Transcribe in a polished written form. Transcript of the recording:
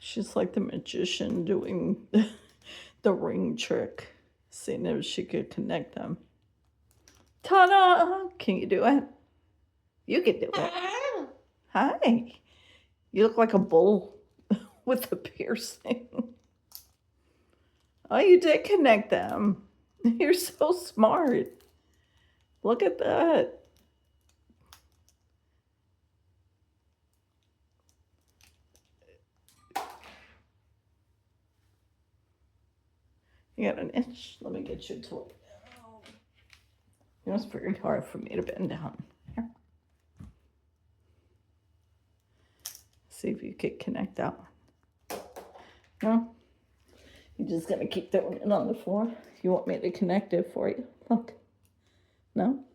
She's like the magician doing the ring trick, seeing if she could connect them. Ta-da! Can you do it? You can do it. Hi. You look like a bull with a piercing. Oh, you did connect them. You're so smart. Look at that. You got an inch. Let me get you to it. It was very hard for me to bend down. Here. See if you could connect that one. No? You're just gonna keep throwing it on the floor. You want me to connect it for you? Look. No?